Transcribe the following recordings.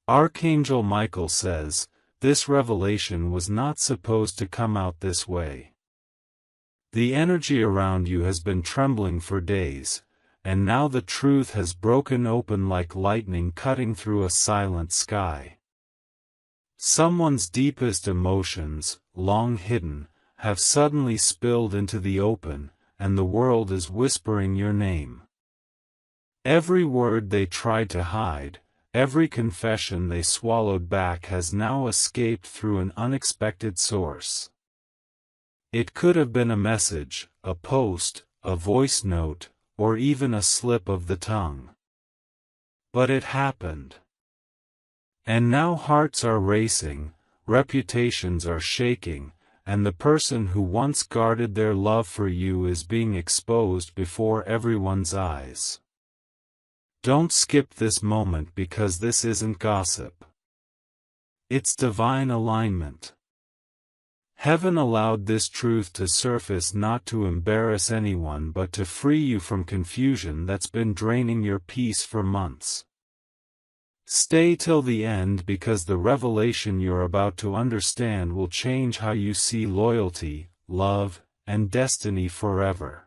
Archangel Michael says, this revelation was not supposed to come out this way. The energy around you has been trembling for days, and now the truth has broken open like lightning cutting through a silent sky. Someone's deepest emotions, long hidden, have suddenly spilled into the open, and the world is whispering your name. Every word they tried to hide, every confession they swallowed back has now escaped through an unexpected source. It could have been a message, a post, a voice note, or even a slip of the tongue. But it happened. And now hearts are racing, reputations are shaking, and the person who once guarded their love for you is being exposed before everyone's eyes. Don't skip this moment because this isn't gossip. It's divine alignment. Heaven allowed this truth to surface not to embarrass anyone but to free you from confusion that's been draining your peace for months. Stay till the end because the revelation you're about to understand will change how you see loyalty, love, and destiny forever.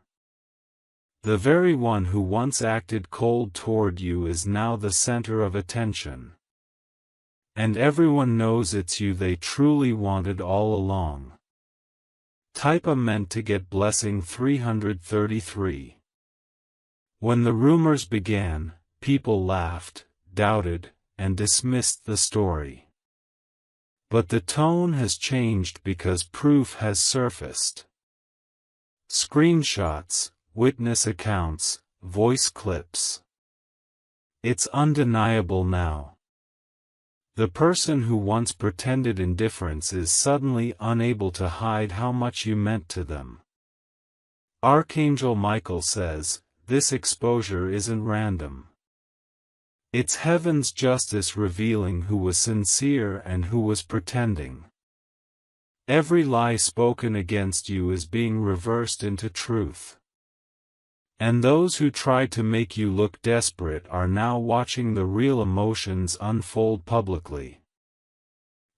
The very one who once acted cold toward you is now the center of attention. And everyone knows it's you they truly wanted all along. Type a meant to get blessing 333. When the rumors began, people laughed, doubted, and dismissed the story. But the tone has changed because proof has surfaced. Screenshots, witness accounts, voice clips. It's undeniable now. The person who once pretended indifference is suddenly unable to hide how much you meant to them. Archangel Michael says, this exposure isn't random. It's heaven's justice revealing who was sincere and who was pretending. Every lie spoken against you is being reversed into truth. And those who tried to make you look desperate are now watching the real emotions unfold publicly.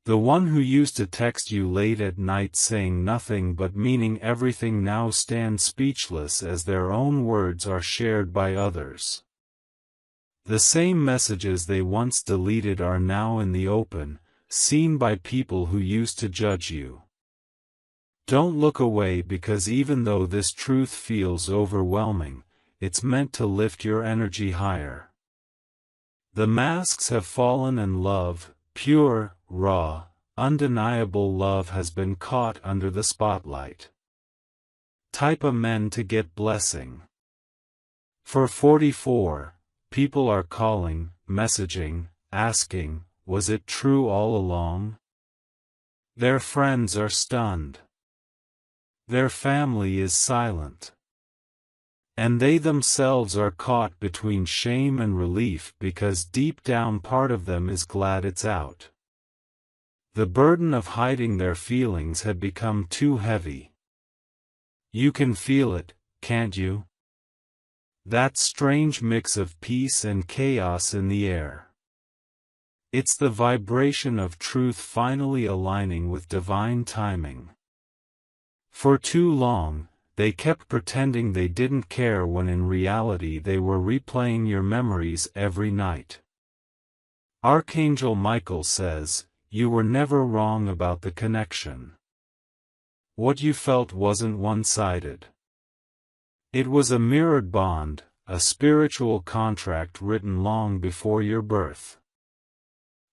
The one who used to text you late at night saying nothing but meaning everything now stands speechless as their own words are shared by others. The same messages they once deleted are now in the open, seen by people who used to judge you. Don't look away because even though this truth feels overwhelming, it's meant to lift your energy higher. The masks have fallen and love, pure, raw, undeniable love has been caught under the spotlight. Type amen to get blessing. For 44, people are calling, messaging, asking, was it true all along? Their friends are stunned. Their family is silent. And they themselves are caught between shame and relief because deep down part of them is glad it's out. The burden of hiding their feelings had become too heavy. You can feel it, can't you? That strange mix of peace and chaos in the air. It's the vibration of truth finally aligning with divine timing. For too long, they kept pretending they didn't care when in reality they were replaying your memories every night. Archangel Michael says, you were never wrong about the connection. What you felt wasn't one-sided. It was a mirrored bond, a spiritual contract written long before your birth.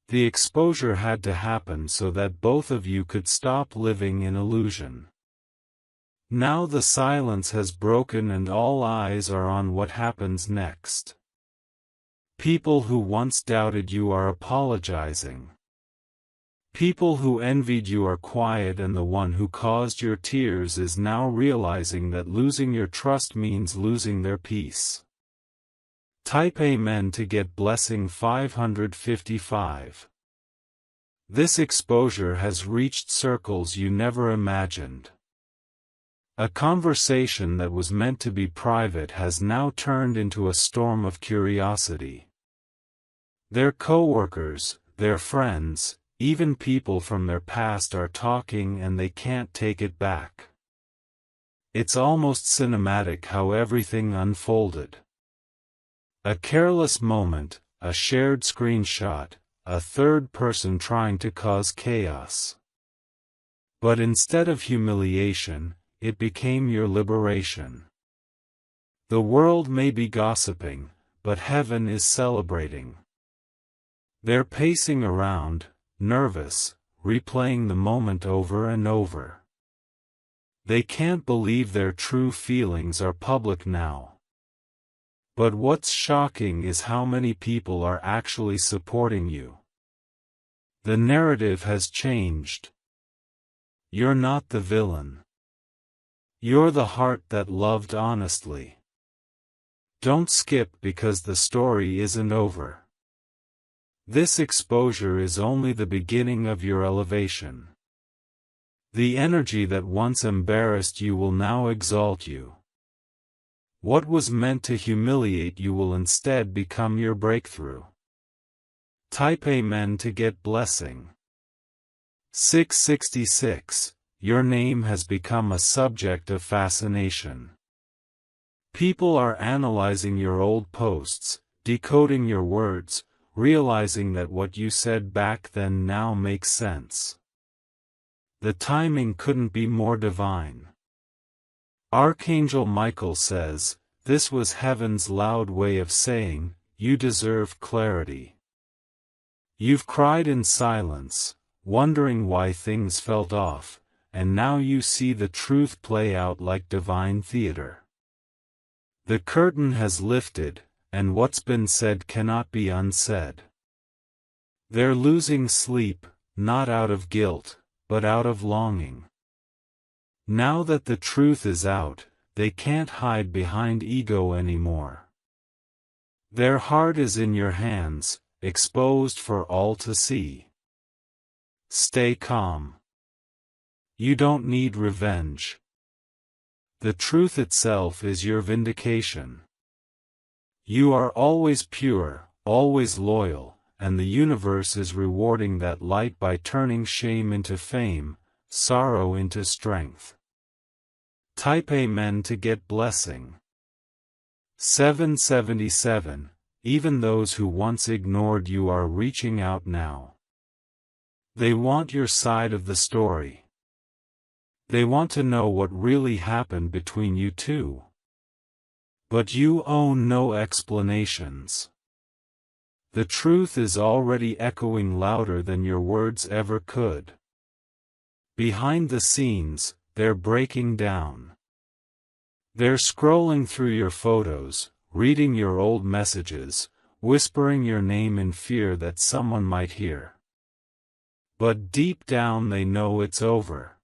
The exposure had to happen so that both of you could stop living in illusion. Now the silence has broken and all eyes are on what happens next. People who once doubted you are apologizing. People who envied you are quiet and the one who caused your tears is now realizing that losing your trust means losing their peace. Type amen to get blessing 555. This exposure has reached circles you never imagined. A conversation that was meant to be private has now turned into a storm of curiosity. Their coworkers, their friends, even people from their past are talking and they can't take it back. It's almost cinematic how everything unfolded. A careless moment, a shared screenshot, a third person trying to cause chaos. But instead of humiliation, it became your liberation. The world may be gossiping, but heaven is celebrating. They're pacing around, nervous, replaying the moment over and over. They can't believe their true feelings are public now. But what's shocking is how many people are actually supporting you. The narrative has changed. You're not the villain. You're the heart that loved honestly. Don't skip because the story isn't over. This exposure is only the beginning of your elevation. The energy that once embarrassed you will now exalt you. What was meant to humiliate you will instead become your breakthrough. Type Amen to get blessing. 666. Your name has become a subject of fascination. People are analyzing your old posts, decoding your words, realizing that what you said back then now makes sense. The timing couldn't be more divine. Archangel Michael says, this was heaven's loud way of saying, you deserve clarity. You've cried in silence, wondering why things felt off, and now you see the truth play out like divine theater. The curtain has lifted, and what's been said cannot be unsaid. They're losing sleep, not out of guilt, but out of longing. Now that the truth is out, they can't hide behind ego anymore. Their heart is in your hands, exposed for all to see. Stay calm. You don't need revenge. The truth itself is your vindication. You are always pure, always loyal, and the universe is rewarding that light by turning shame into fame, sorrow into strength. Type Amen to get blessing. 777. Even those who once ignored you are reaching out now. They want your side of the story. They want to know what really happened between you two. But you own no explanations. The truth is already echoing louder than your words ever could. Behind the scenes, they're breaking down. They're scrolling through your photos, reading your old messages, whispering your name in fear that someone might hear. But deep down they know it's over.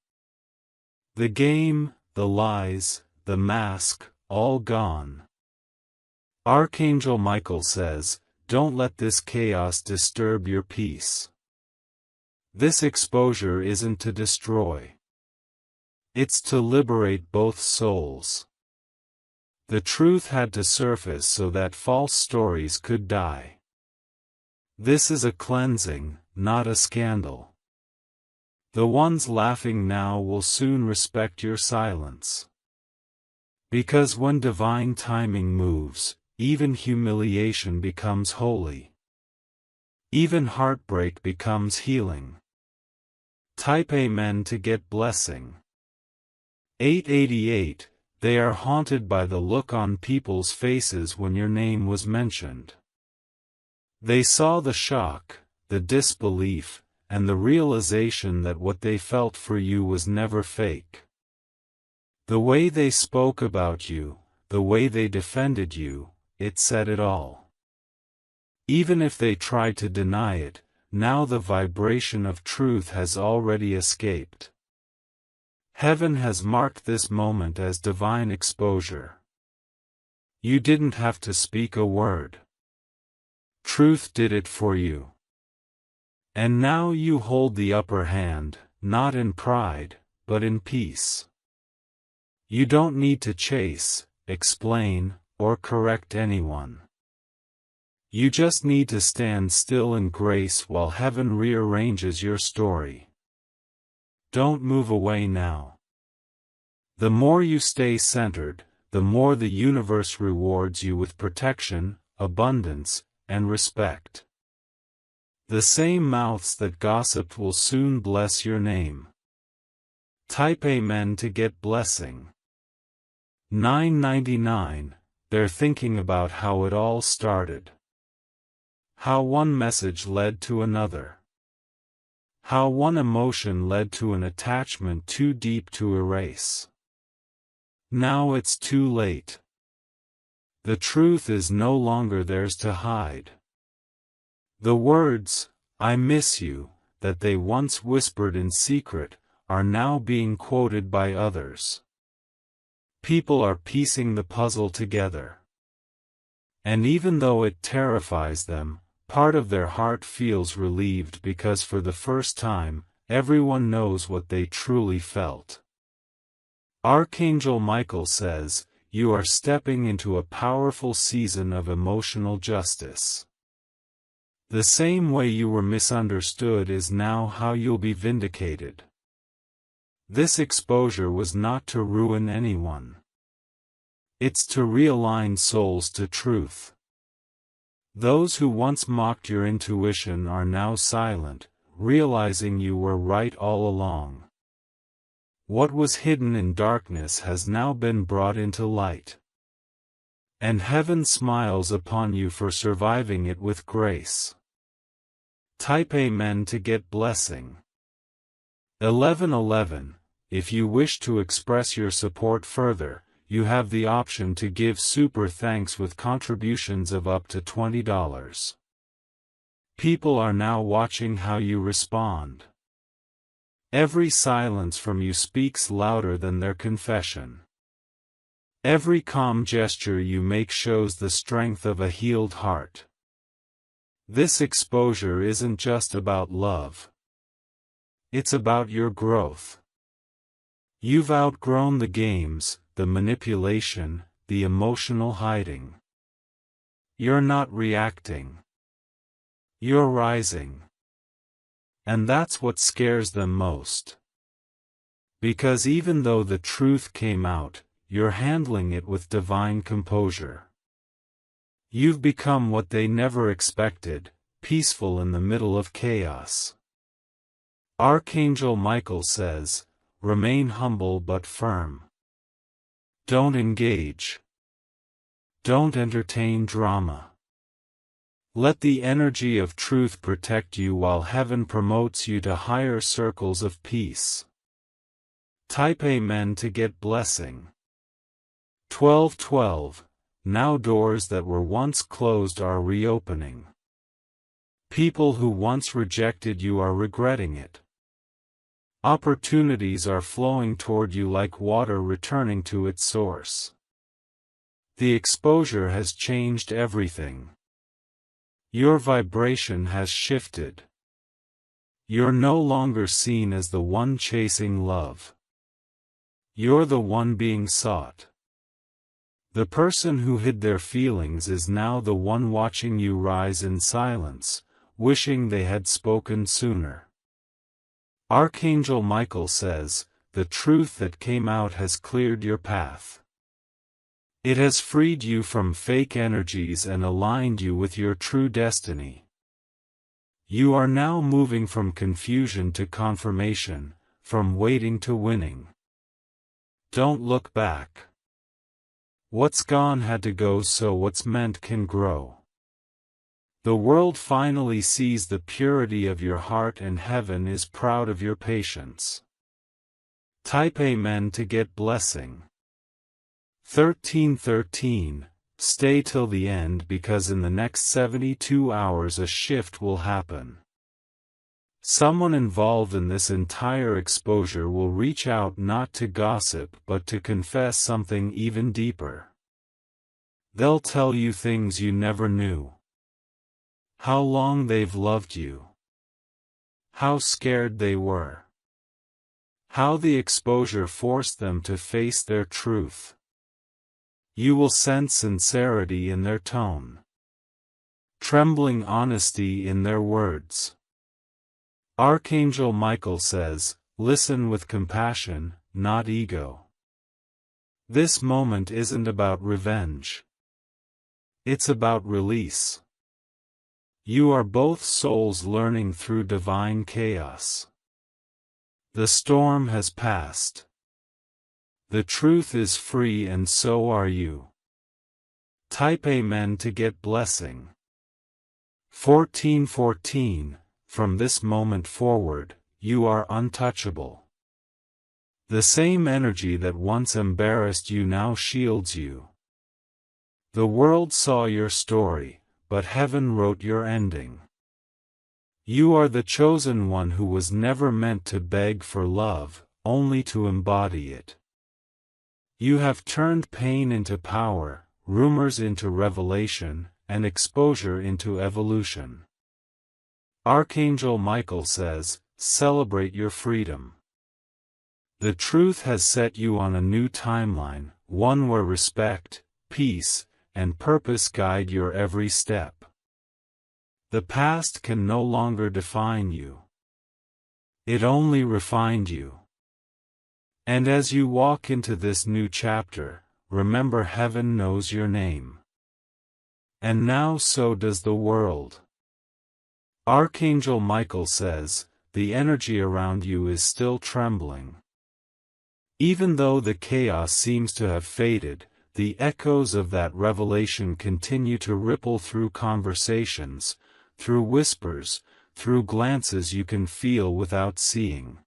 The game, the lies, the mask, all gone. Archangel Michael says, don't let this chaos disturb your peace. This exposure isn't to destroy. It's to liberate both souls. The truth had to surface so that false stories could die. This is a cleansing, not a scandal. The ones laughing now will soon respect your silence. Because when divine timing moves, even humiliation becomes holy. Even heartbreak becomes healing. Type Amen to get blessing. 888. They are haunted by the look on people's faces when your name was mentioned. They saw the shock, the disbelief, and the realization that what they felt for you was never fake. The way they spoke about you, the way they defended you, it said it all. Even if they tried to deny it, now the vibration of truth has already escaped. Heaven has marked this moment as divine exposure. You didn't have to speak a word. Truth did it for you. And now you hold the upper hand, not in pride, but in peace. You don't need to chase, explain, or correct anyone. You just need to stand still in grace while heaven rearranges your story. Don't move away now. The more you stay centered, the more the universe rewards you with protection, abundance, and respect. The same mouths that gossiped will soon bless your name. Type Amen to get blessing. 999. They're thinking about how it all started. How one message led to another. How one emotion led to an attachment too deep to erase. Now it's too late. The truth is no longer theirs to hide. The words, "I miss you," that they once whispered in secret, are now being quoted by others. People are piecing the puzzle together. And even though it terrifies them, part of their heart feels relieved because for the first time, everyone knows what they truly felt. Archangel Michael says, you are stepping into a powerful season of emotional justice. The same way you were misunderstood is now how you'll be vindicated. This exposure was not to ruin anyone. It's to realign souls to truth. Those who once mocked your intuition are now silent, realizing you were right all along. What was hidden in darkness has now been brought into light. And heaven smiles upon you for surviving it with grace. Type Amen to get blessing. 1111. If you wish to express your support further, you have the option to give super thanks with contributions of up to $20. People are now watching how you respond. Every silence from you speaks louder than their confession. Every calm gesture you make shows the strength of a healed heart. This exposure isn't just about love. It's about your growth. You've outgrown the games, the manipulation, the emotional hiding. You're not reacting. You're rising. And that's what scares them most. Because even though the truth came out, you're handling it with divine composure. You've become what they never expected, peaceful in the middle of chaos. Archangel Michael says, remain humble but firm. Don't engage. Don't entertain drama. Let the energy of truth protect you while heaven promotes you to higher circles of peace. Type Amen to get blessing. 1212. Now doors that were once closed are reopening. People who once rejected you are regretting it. Opportunities are flowing toward you like water returning to its source. The exposure has changed everything. Your vibration has shifted. You're no longer seen as the one chasing love. You're the one being sought. The person who hid their feelings is now the one watching you rise in silence, wishing they had spoken sooner. Archangel Michael says, the truth that came out has cleared your path. It has freed you from fake energies and aligned you with your true destiny. You are now moving from confusion to confirmation, from waiting to winning. Don't look back. What's gone had to go so what's meant can grow. The world finally sees the purity of your heart and heaven is proud of your patience. Type Amen to get blessing. 1313. Stay till the end because in the next 72 hours a shift will happen. Someone involved in this entire exposure will reach out not to gossip but to confess something even deeper. They'll tell you things you never knew. How long they've loved you. How scared they were. How the exposure forced them to face their truth. You will sense sincerity in their tone. trembling honesty in their words. Archangel Michael says, listen with compassion, not ego. This moment isn't about revenge. It's about release. You are both souls learning through divine chaos. The storm has passed. The truth is free and so are you. Type Amen to get blessing. 1414. From this moment forward, you are untouchable. The same energy that once embarrassed you now shields you. The world saw your story, but heaven wrote your ending. You are the chosen one who was never meant to beg for love, only to embody it. You have turned pain into power, rumors into revelation, and exposure into evolution. Archangel Michael says, celebrate your freedom. The truth has set you on a new timeline, one where respect, peace, and purpose guide your every step. The past can no longer define you. It only refined you. And as you walk into this new chapter, remember heaven knows your name. And now so does the world. Archangel Michael says, the energy around you is still trembling. Even though the chaos seems to have faded, the echoes of that revelation continue to ripple through conversations, through whispers, through glances you can feel without seeing.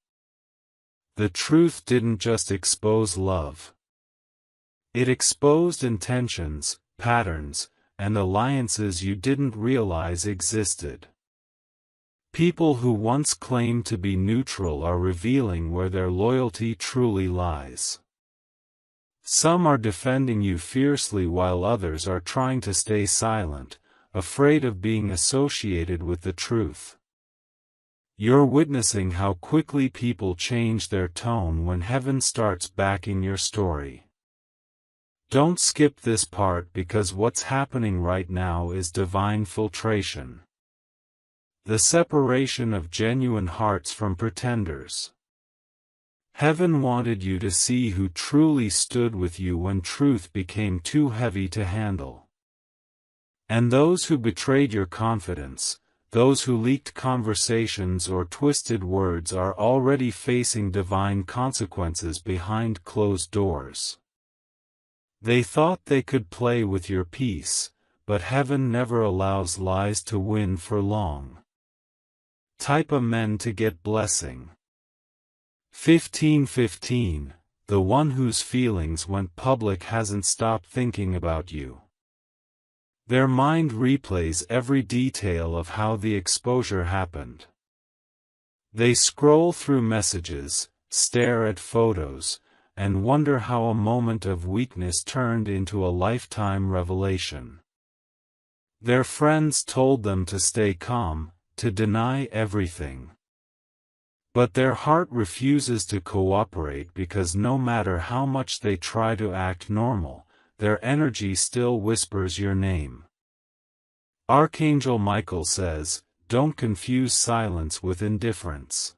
The truth didn't just expose love. It exposed intentions, patterns, and alliances you didn't realize existed. People who once claimed to be neutral are revealing where their loyalty truly lies. Some are defending you fiercely while others are trying to stay silent, afraid of being associated with the truth. You're witnessing how quickly people change their tone when heaven starts backing your story. Don't skip this part because what's happening right now is divine filtration. The separation of genuine hearts from pretenders. Heaven wanted you to see who truly stood with you when truth became too heavy to handle. And those who betrayed your confidence, those who leaked conversations or twisted words are already facing divine consequences behind closed doors. They thought they could play with your peace, but heaven never allows lies to win for long. Type Amen to get blessing. 1515. The one whose feelings went public hasn't stopped thinking about you. Their mind replays every detail of how the exposure happened. They scroll through messages, stare at photos, and wonder how a moment of weakness turned into a lifetime revelation. Their friends told them to stay calm, to deny everything. But their heart refuses to cooperate because no matter how much they try to act normal, their energy still whispers your name. Archangel Michael says, don't confuse silence with indifference.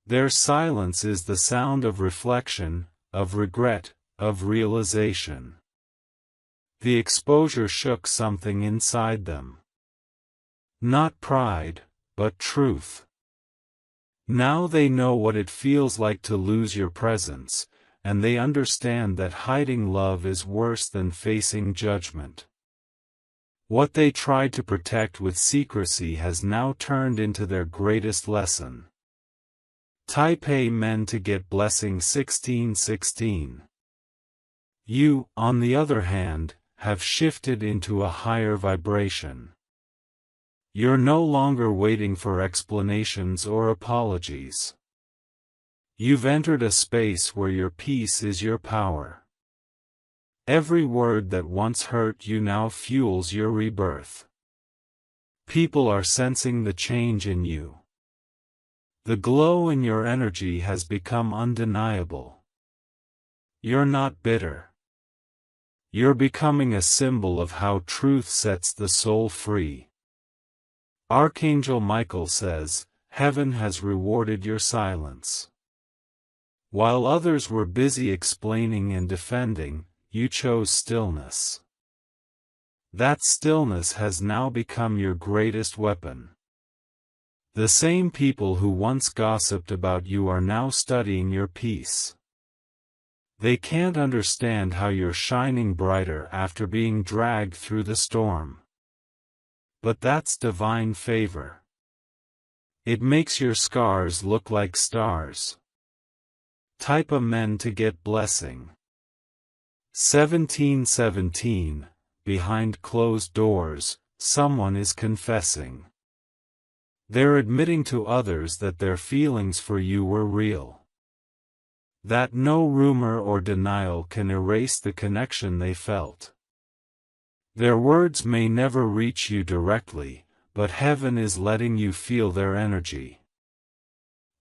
Their silence is the sound of reflection, of regret, of realization. The exposure shook something inside them. Not pride, but truth. Now they know what it feels like to lose your presence, and they understand that hiding love is worse than facing judgment. What they tried to protect with secrecy has now turned into their greatest lesson. Type Amen to get blessing 1616. You, on the other hand, have shifted into a higher vibration. You're no longer waiting for explanations or apologies. You've entered a space where your peace is your power. Every word that once hurt you now fuels your rebirth. People are sensing the change in you. The glow in your energy has become undeniable. You're not bitter. You're becoming a symbol of how truth sets the soul free. Archangel Michael says, heaven has rewarded your silence. While others were busy explaining and defending, you chose stillness. That stillness has now become your greatest weapon. The same people who once gossiped about you are now studying your peace. They can't understand how you're shining brighter after being dragged through the storm. But that's divine favor. It makes your scars look like stars. Type Amen to get blessing. 1717. Behind closed doors, someone is confessing. They're admitting to others that their feelings for you were real. That no rumor or denial can erase the connection they felt. Their words may never reach you directly, but heaven is letting you feel their energy.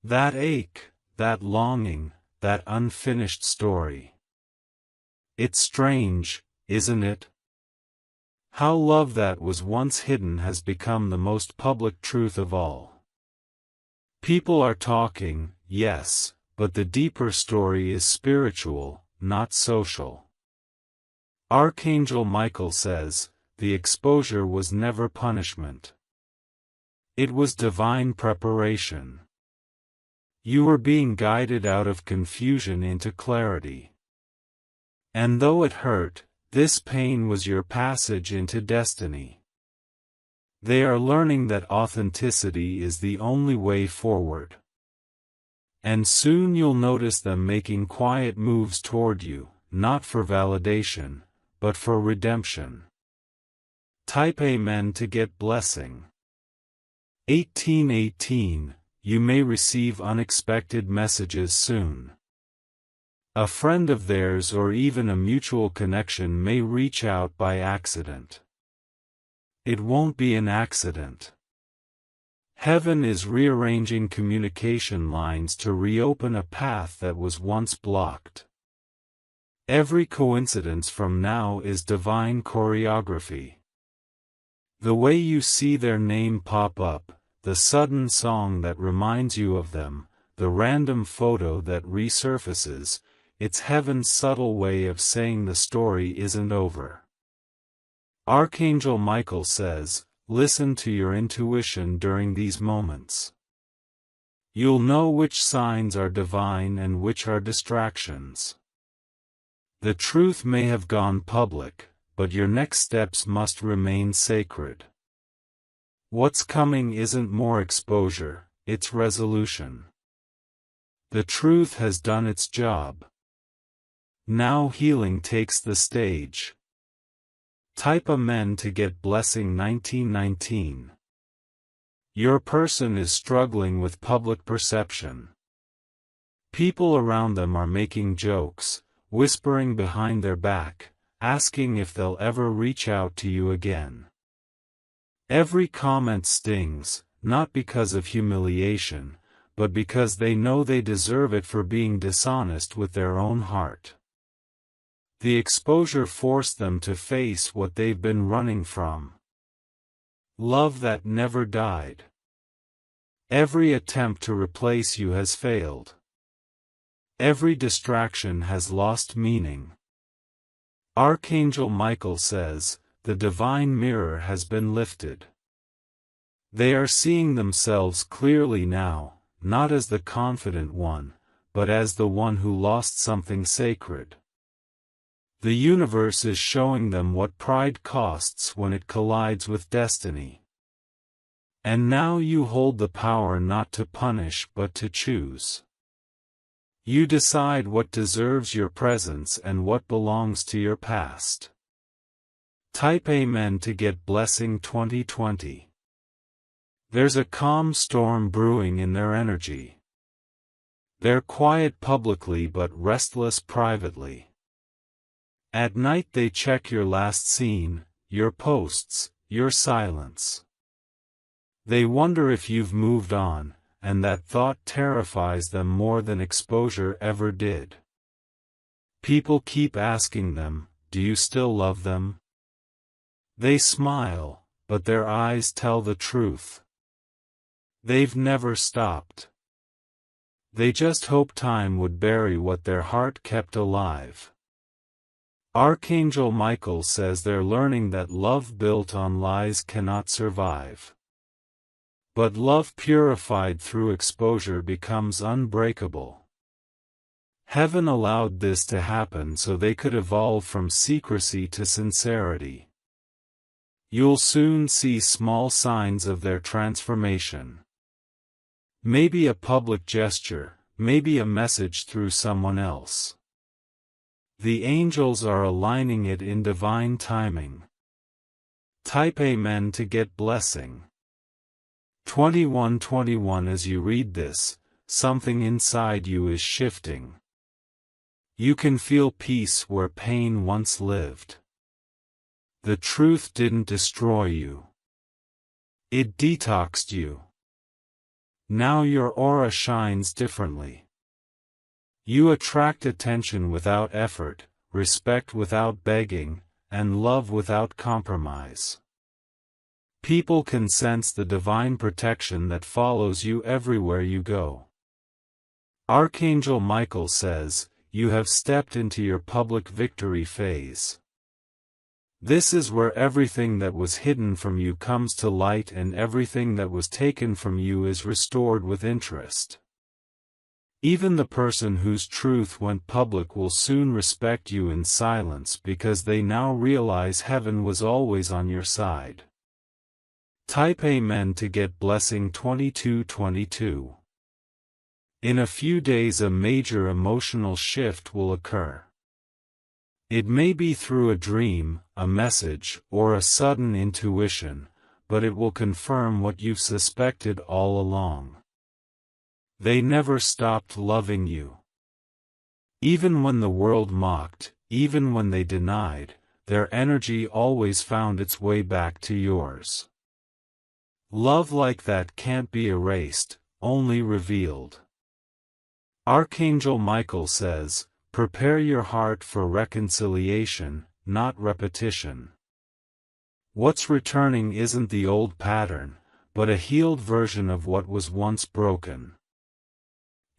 That ache, that longing, that unfinished story. It's strange, isn't it? How love that was once hidden has become the most public truth of all. People are talking, yes, but the deeper story is spiritual, not social. Archangel Michael says, the exposure was never punishment. It was divine preparation. You were being guided out of confusion into clarity. And though it hurt, this pain was your passage into destiny. They are learning that authenticity is the only way forward. And soon you'll notice them making quiet moves toward you, not for validation, but for redemption. Type Amen to get blessing. 1818. You may receive unexpected messages soon. A friend of theirs or even a mutual connection may reach out by accident. It won't be an accident. Heaven is rearranging communication lines to reopen a path that was once blocked. Every coincidence from now is divine choreography. The way you see their name pop up, the sudden song that reminds you of them, the random photo that resurfaces, it's heaven's subtle way of saying the story isn't over. Archangel Michael says, listen to your intuition during these moments. You'll know which signs are divine and which are distractions. The truth may have gone public, but your next steps must remain sacred. What's coming isn't more exposure, it's resolution. The truth has done its job. Now healing takes the stage. Type Amen to get blessing 1919. Your person is struggling with public perception. People around them are making jokes, whispering behind their back, asking if they'll ever reach out to you again. Every comment stings, not because of humiliation, but because they know they deserve it for being dishonest with their own heart. The exposure forced them to face what they've been running from. Love that never died. Every attempt to replace you has failed. Every distraction has lost meaning. Archangel Michael says, the divine mirror has been lifted. They are seeing themselves clearly now, not as the confident one, but as the one who lost something sacred. The universe is showing them what pride costs when it collides with destiny. And now you hold the power not to punish but to choose. You decide what deserves your presence and what belongs to your past. Type Amen to get blessing 2020. There's a calm storm brewing in their energy. They're quiet publicly but restless privately. At night they check your last scene, your posts, your silence. They wonder if you've moved on, and that thought terrifies them more than exposure ever did. People keep asking them, do you still love them? They smile, but their eyes tell the truth. They've never stopped. They just hope time would bury what their heart kept alive. Archangel Michael says they're learning that love built on lies cannot survive. But love purified through exposure becomes unbreakable. Heaven allowed this to happen so they could evolve from secrecy to sincerity. You'll soon see small signs of their transformation. Maybe a public gesture, maybe a message through someone else. The angels are aligning it in divine timing. Type Amen to get blessing. 2121. As you read this, something inside you is shifting. You can feel peace where pain once lived. The truth didn't destroy you. It detoxed you. Now your aura shines differently. You attract attention without effort, respect without begging, and love without compromise. People can sense the divine protection that follows you everywhere you go. Archangel Michael says, you have stepped into your public victory phase. This is where everything that was hidden from you comes to light and everything that was taken from you is restored with interest. Even the person whose truth went public will soon respect you in silence because they now realize heaven was always on your side. Type Amen to get blessing. 2222. In a few days a major emotional shift will occur. It may be through a dream, a message, or a sudden intuition, but it will confirm what you've suspected all along. They never stopped loving you. Even when the world mocked, even when they denied, their energy always found its way back to yours. Love like that can't be erased, only revealed. Archangel Michael says, prepare your heart for reconciliation, not repetition. What's returning isn't the old pattern, but a healed version of what was once broken.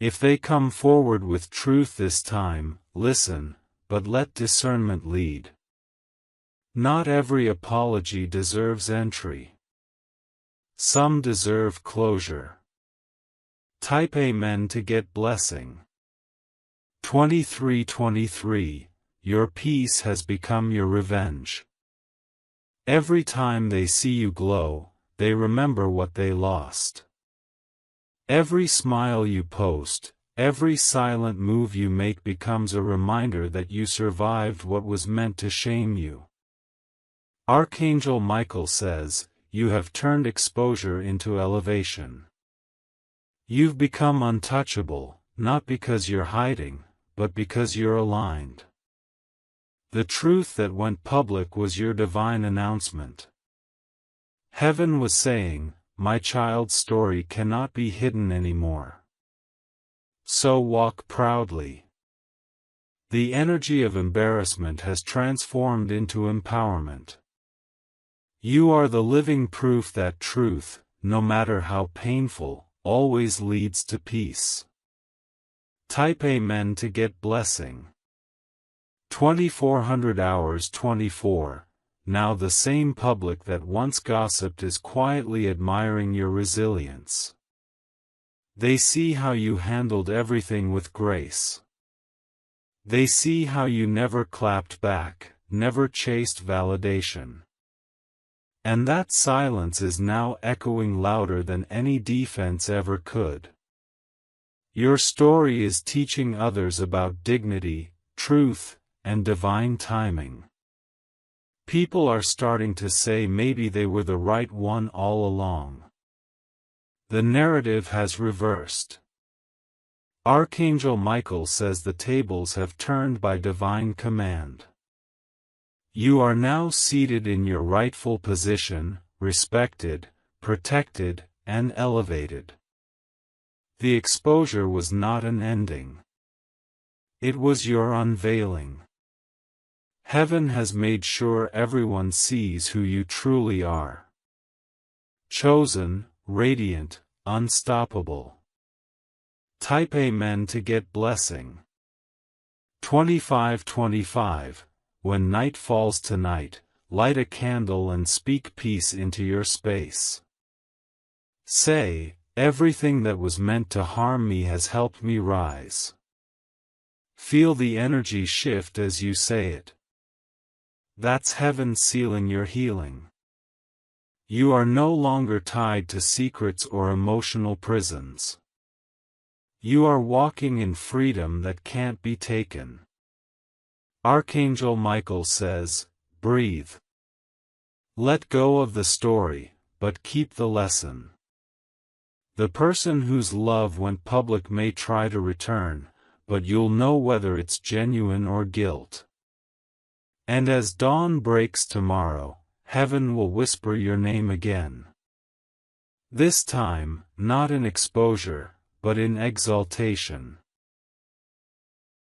If they come forward with truth this time, listen, but let discernment lead. Not every apology deserves entry. Some deserve closure. Type Amen to get blessing. 2323. Your peace has become your revenge. Every time they see you glow, they remember what they lost. Every smile you post, every silent move you make becomes a reminder that you survived what was meant to shame you. Archangel Michael says, you have turned exposure into elevation. You've become untouchable, not because you're hiding, but because you're aligned. The truth that went public was your divine announcement. Heaven was saying, my child's story cannot be hidden anymore. So walk proudly. The energy of embarrassment has transformed into empowerment. You are the living proof that truth, no matter how painful, always leads to peace. Type Amen to get blessing. 2400 hours 24. Now the same public that once gossiped is quietly admiring your resilience. They see how you handled everything with grace. They see how you never clapped back, never chased validation. And that silence is now echoing louder than any defense ever could. Your story is teaching others about dignity, truth, and divine timing. People are starting to say maybe they were the right one all along. The narrative has reversed. Archangel Michael says the tables have turned by divine command. You are now seated in your rightful position, respected, protected, and elevated. The exposure was not an ending. It was your unveiling. Heaven has made sure everyone sees who you truly are. Chosen, radiant, unstoppable. Type Amen to get blessing. 2525. When night falls tonight, light a candle and speak peace into your space. Say, everything that was meant to harm me has helped me rise. Feel the energy shift as you say it. That's heaven sealing your healing. You are no longer tied to secrets or emotional prisons. You are walking in freedom that can't be taken. Archangel Michael says, breathe. Let go of the story, but keep the lesson. The person whose love went public may try to return, but you'll know whether it's genuine or guilt. And as dawn breaks tomorrow, heaven will whisper your name again. This time, not in exposure, but in exaltation.